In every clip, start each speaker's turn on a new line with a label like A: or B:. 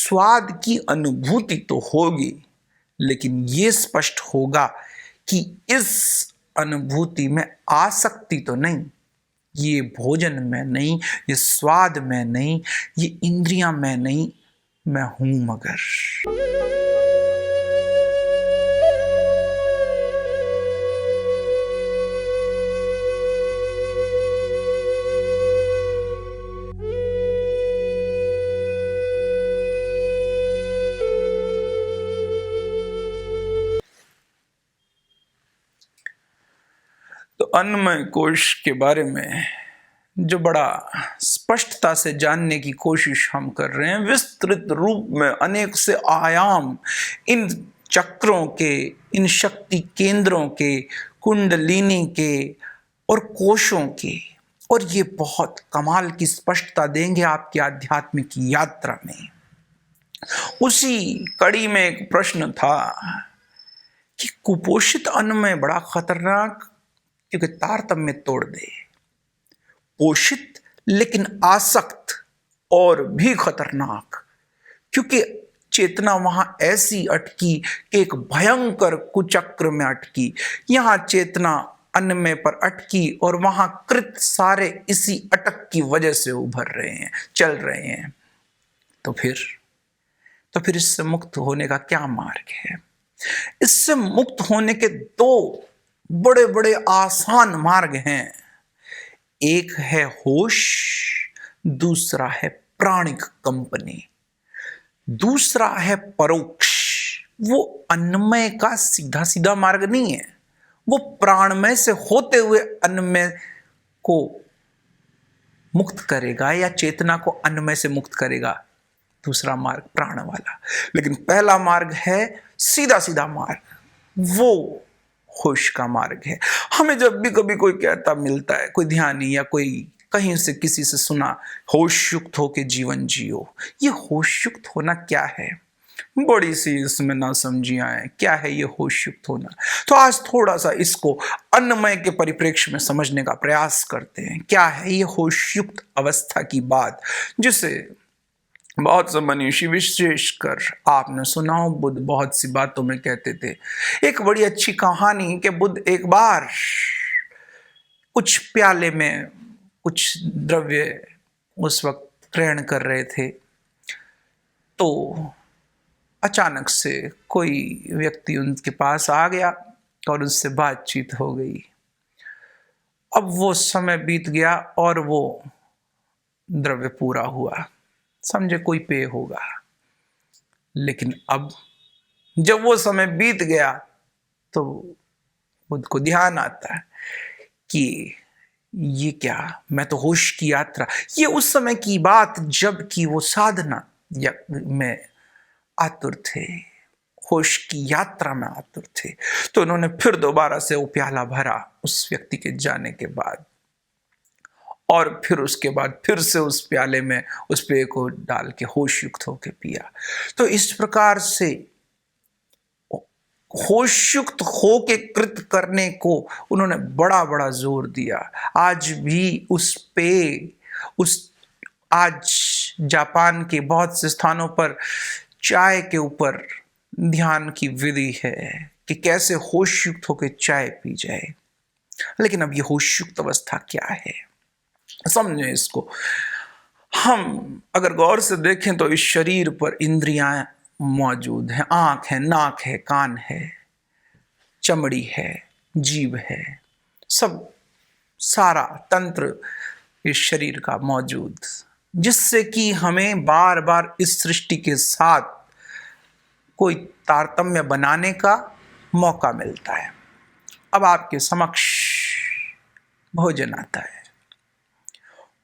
A: स्वाद की अनुभूति तो होगी, लेकिन ये स्पष्ट होगा कि इस अनुभूति में आसक्ति तो नहीं। ये भोजन में नहीं, ये स्वाद में नहीं, ये इंद्रियां में नहीं, मैं हूं मगर। तो अन्नमय कोश के बारे में जो बड़ा स्पष्टता से जानने की कोशिश हम कर रहे हैं, विस्तृत रूप में अनेक से आयाम इन चक्रों के, इन शक्ति केंद्रों के, कुंडलिनी के और कोशों के, और ये बहुत कमाल की स्पष्टता देंगे आपकी आध्यात्मिक यात्रा में। उसी कड़ी में एक प्रश्न था कि कुपोषित अन्न में बड़ा खतरनाक, क्योंकि तारतम्य तोड़ दे। पोषित लेकिन आसक्त और भी खतरनाक, क्योंकि चेतना वहां ऐसी अटकी कि एक भयंकर कुचक्र में अटकी। यहां चेतना अन्न में पर अटकी और वहां कृत सारे इसी अटक की वजह से उभर रहे हैं, चल रहे हैं। तो फिर इससे मुक्त होने का क्या मार्ग है? इससे मुक्त होने के दो बड़े बड़े आसान मार्ग हैं। एक है होश, दूसरा है प्राणिक कंपनी, दूसरा है परोक्ष। वो अन्नमय का सीधा सीधा मार्ग नहीं है, वो प्राणमय से होते हुए अन्नमय को मुक्त करेगा या चेतना को अन्नमय से मुक्त करेगा। दूसरा मार्ग प्राण वाला। लेकिन पहला मार्ग है सीधा सीधा मार्ग, वो होश का मार्ग है। हमें जब भी कभी कोई कहता मिलता है, कोई ध्यानी या कोई कहीं से किसी से सुना, होश युक्त होकर जीवन जियो। ये होश युक्त होना क्या है? बड़ी सी इसमें ना समझियां हैं। क्या है ये होश युक्त होना? तो आज थोड़ा सा इसको अन्नमय के परिप्रेक्ष्य में समझने का प्रयास करते हैं। क्या है ये होश युक्त अवस्था की बात, जिसे बहुत से मनीषी, विशेषकर आपने सुना हो, बुद्ध बहुत सी बातों में कहते थे। एक बड़ी अच्छी कहानी कि बुद्ध एक बार कुछ प्याले में कुछ द्रव्य उस वक्त ग्रहण कर रहे थे, तो अचानक से कोई व्यक्ति उनके पास आ गया और उससे बातचीत हो गई। अब वो समय बीत गया और वो द्रव्य पूरा हुआ, समझे कोई पेय होगा। लेकिन अब जब वो समय बीत गया तो खुद को ध्यान आता है कि ये क्या, मैं तो होश की यात्रा। ये उस समय की बात जब कि वो साधना में आतुर थे, होश की यात्रा में आतुर थे। तो उन्होंने फिर दोबारा से वो प्याला भरा उस व्यक्ति के जाने के बाद, और फिर उसके बाद फिर से उस प्याले में उस पेय को डाल के होश युक्त होकर पिया। तो इस प्रकार से होश युक्त होके कृत करने को उन्होंने बड़ा बड़ा जोर दिया। आज भी उस पेय, आज जापान के बहुत से स्थानों पर चाय के ऊपर ध्यान की विधि है कि कैसे होश युक्त होकर चाय पी जाए। लेकिन अब ये होश युक्त अवस्था क्या है, समझें इसको। हम अगर गौर से देखें तो इस शरीर पर इंद्रियां मौजूद हैं। आंख है, नाक है, कान है, चमड़ी है, जीभ है, सब सारा तंत्र इस शरीर का मौजूद, जिससे कि हमें बार बार इस सृष्टि के साथ कोई तारतम्य बनाने का मौका मिलता है। अब आपके समक्ष भोजन आता है।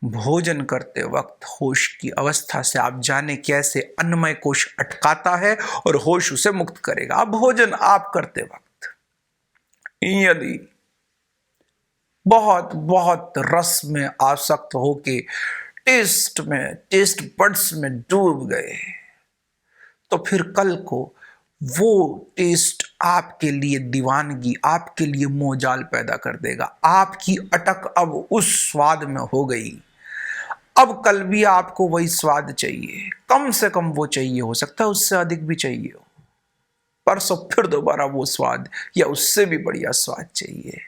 A: भोजन करते वक्त होश की अवस्था से आप जाने कैसे अन्नमय कोश अटकाता है और होश उसे मुक्त करेगा। अब भोजन आप करते वक्त यदि बहुत बहुत रस में आसक्त होके टेस्ट बड्स में डूब गए, तो फिर कल को वो टेस्ट आपके लिए दीवानगी, आपके लिए मोहजाल पैदा कर देगा। आपकी अटक अब उस स्वाद में हो गई। अब कल भी आपको वही स्वाद चाहिए, कम से कम वो चाहिए, हो सकता है उससे अधिक भी चाहिए हो, परसों फिर दोबारा वो स्वाद या उससे भी बढ़िया स्वाद चाहिए।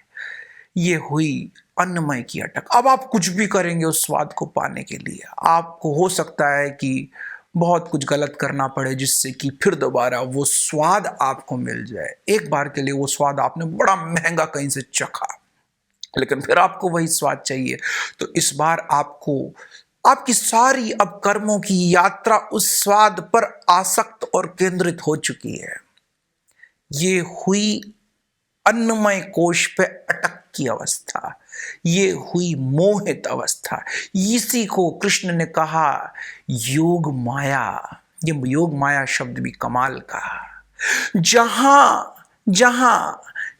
A: ये हुई अन्नमय की अटक। अब आप कुछ भी करेंगे उस स्वाद को पाने के लिए, आपको हो सकता है कि बहुत कुछ गलत करना पड़े जिससे कि फिर दोबारा वो स्वाद आपको मिल जाए। एक बार के लिए वो स्वाद आपने बड़ा महंगा कहीं से चखा, लेकिन फिर आपको वही स्वाद चाहिए, तो इस बार आपको आपकी सारी अब कर्मों की यात्रा उस स्वाद पर आसक्त और केंद्रित हो चुकी है। ये हुई अन्नमय कोश पे अटक की अवस्था, ये हुई मोहित अवस्था। इसी को कृष्ण ने कहा योग माया। ये योग माया शब्द भी कमाल का। जहां जहां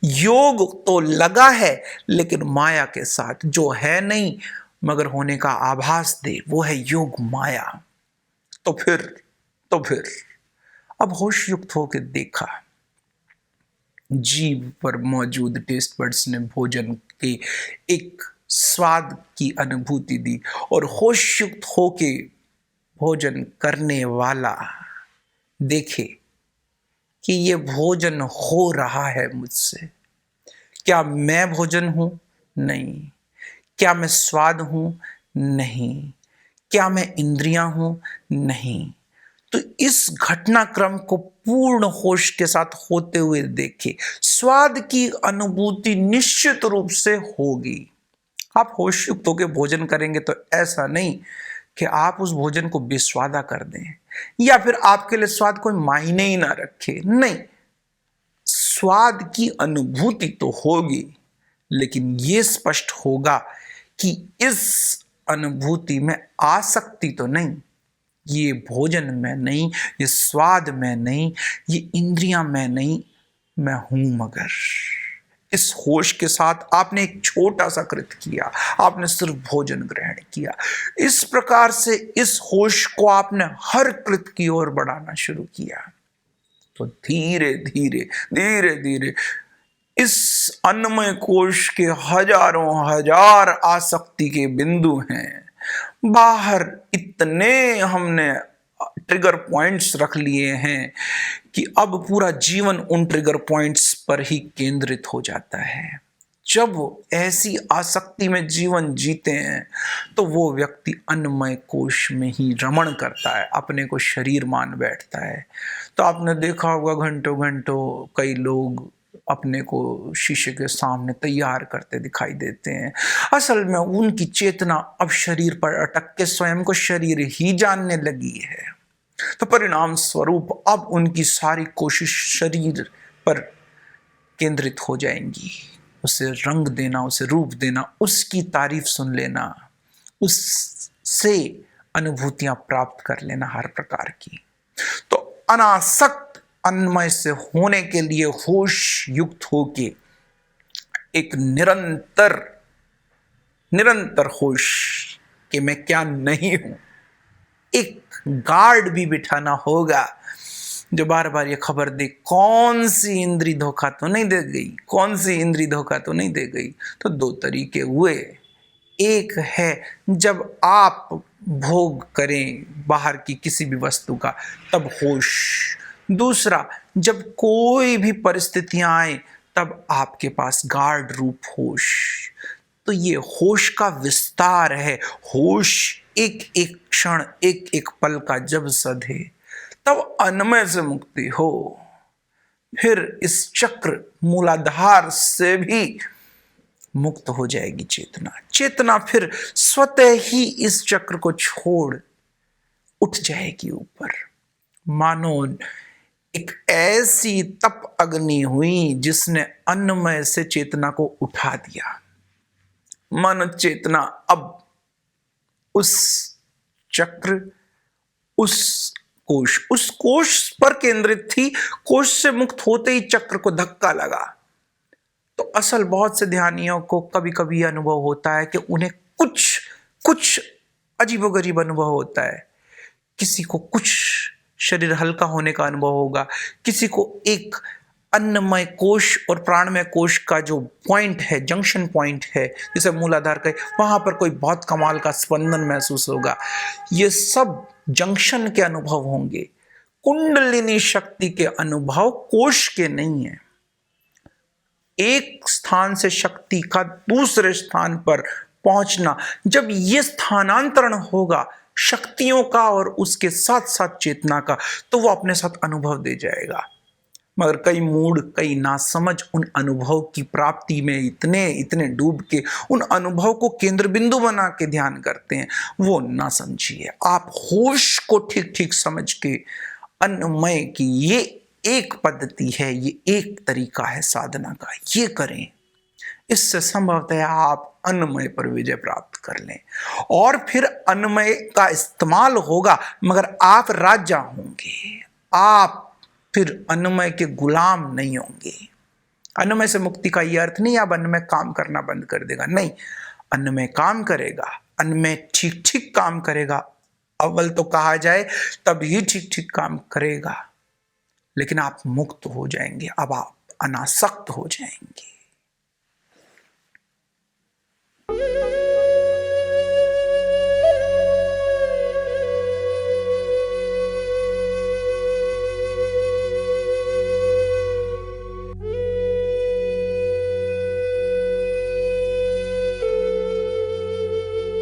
A: योग तो लगा है, लेकिन माया के साथ जो है नहीं मगर होने का आभास दे, वो है योग माया। तो फिर अब होश युक्त होकर देखा, जीभ पर मौजूद टेस्ट बड्स ने भोजन के एक स्वाद की अनुभूति दी, और होश युक्त होके भोजन करने वाला देखे कि ये भोजन हो रहा है मुझसे। क्या मैं भोजन हूं? नहीं। क्या मैं स्वाद हूं? नहीं। क्या मैं इंद्रियां हूं? नहीं। तो इस घटनाक्रम को पूर्ण होश के साथ होते हुए देखे, स्वाद की अनुभूति निश्चित रूप से होगी। आप होश युक्त होकर भोजन करेंगे तो ऐसा नहीं कि आप उस भोजन को बेस्वादा कर दें या फिर आपके लिए स्वाद कोई मायने ही ना रखे। नहीं, स्वाद की अनुभूति तो होगी, लेकिन यह स्पष्ट होगा कि इस अनुभूति में आसक्ति तो नहीं। ये भोजन में नहीं, ये स्वाद में नहीं, ये इंद्रियां में नहीं, मैं हूं मगर। इस होश के साथ आपने एक छोटा सा कृत किया, आपने सिर्फ भोजन ग्रहण किया। इस प्रकार से इस होश को आपने हर कृत की ओर बढ़ाना शुरू किया, तो धीरे धीरे धीरे धीरे इस अन्नमय कोश के हजारों हजार आसक्ति के बिंदु हैं। बाहर इतने हमने ट्रिगर पॉइंट्स रख लिए हैं कि अब पूरा जीवन उन ट्रिगर पॉइंट्स पर ही केंद्रित हो जाता है। जब ऐसी आसक्ति में जीवन जीते हैं तो वो व्यक्ति अन्नमय कोश में ही रमण करता है, अपने को शरीर मान बैठता है। तो आपने देखा होगा घंटों घंटों कई लोग अपने को शीशे के सामने तैयार करते दिखाई देते हैं। असल में उनकी चेतना अब शरीर पर अटक के स्वयं को शरीर ही जानने लगी है। तो परिणाम स्वरूप अब उनकी सारी कोशिश शरीर पर केंद्रित हो जाएंगी। उसे रंग देना, उसे रूप देना, उसकी तारीफ सुन लेना, उससे अनुभूतियां प्राप्त कर लेना हर प्रकार की। तो अनासक्त अन्नमय से होने के लिए होश युक्त होके एक निरंतर होश कि मैं क्या नहीं हूं, एक गार्ड भी बिठाना होगा जो बार बार ये खबर दे कौन सी इंद्री धोखा तो नहीं दे गई, कौन सी इंद्री धोखा तो नहीं दे गई। तो दो तरीके हुए, एक है जब आप भोग करें बाहर की किसी भी वस्तु का तब होश, दूसरा जब कोई भी परिस्थितियां आए तब आपके पास गार्ड रूप होश। तो ये होश का विस्तार है। होश एक एक क्षण, एक एक पल का जब सधे तब अन्नमय से मुक्ति हो। फिर इस चक्र मूलाधार से भी मुक्त हो जाएगी चेतना। चेतना फिर स्वतः ही इस चक्र को छोड़ उठ जाएगी ऊपर, मानो एक ऐसी तप अग्नि हुई जिसने अन्नमय से चेतना को उठा दिया। मानो चेतना अब उस चक्र, उस कोश पर केंद्रित थी। कोश से मुक्त होते ही चक्र को धक्का लगा। तो असल बहुत से ध्यानियों को कभी कभी अनुभव होता है कि उन्हें कुछ अजीबोगरीब अनुभव होता है। किसी को कुछ शरीर हल्का होने का अनुभव होगा, किसी को एक अन्नमय कोश और प्राणमय कोश का जो पॉइंट है, जंक्शन पॉइंट है, जिसे मूलाधार कहे, वहां पर कोई बहुत कमाल का स्पंदन महसूस होगा। ये सब जंक्शन के अनुभव होंगे। कुंडलिनी शक्ति के अनुभव कोश के नहीं है। एक स्थान से शक्ति का दूसरे स्थान पर पहुंचना, जब ये स्थानांतरण होगा शक्तियों का और उसके साथ साथ चेतना का, तो वो अपने साथ अनुभव दे जाएगा। मगर कई मूड, कई नासमझ उन अनुभव की प्राप्ति में इतने इतने डूब के उन अनुभव को केंद्र बिंदु बना के ध्यान करते हैं। वो ना समझिए। आप होश को ठीक ठीक समझ के अन्नमय की ये एक पद्धति है, ये एक तरीका है साधना का, ये करें। इससे संभवतः आप अन्नमय पर विजय प्राप्त कर लें। और फिर अन्नमय का इस्तेमाल होगा, मगर आप राजा होंगे। आप फिर अन्नमय के गुलाम नहीं होंगे। अन्नमय से मुक्ति का यह अर्थ नहीं अब अन्नमय काम करना बंद कर देगा, नहीं। अन्नमय काम करेगा, अन्नमय ठीक ठीक काम करेगा। अव्वल तो कहा जाए तभी ठीक ठीक काम करेगा, लेकिन आप मुक्त हो जाएंगे। अब आप अनासक्त हो जाएंगे।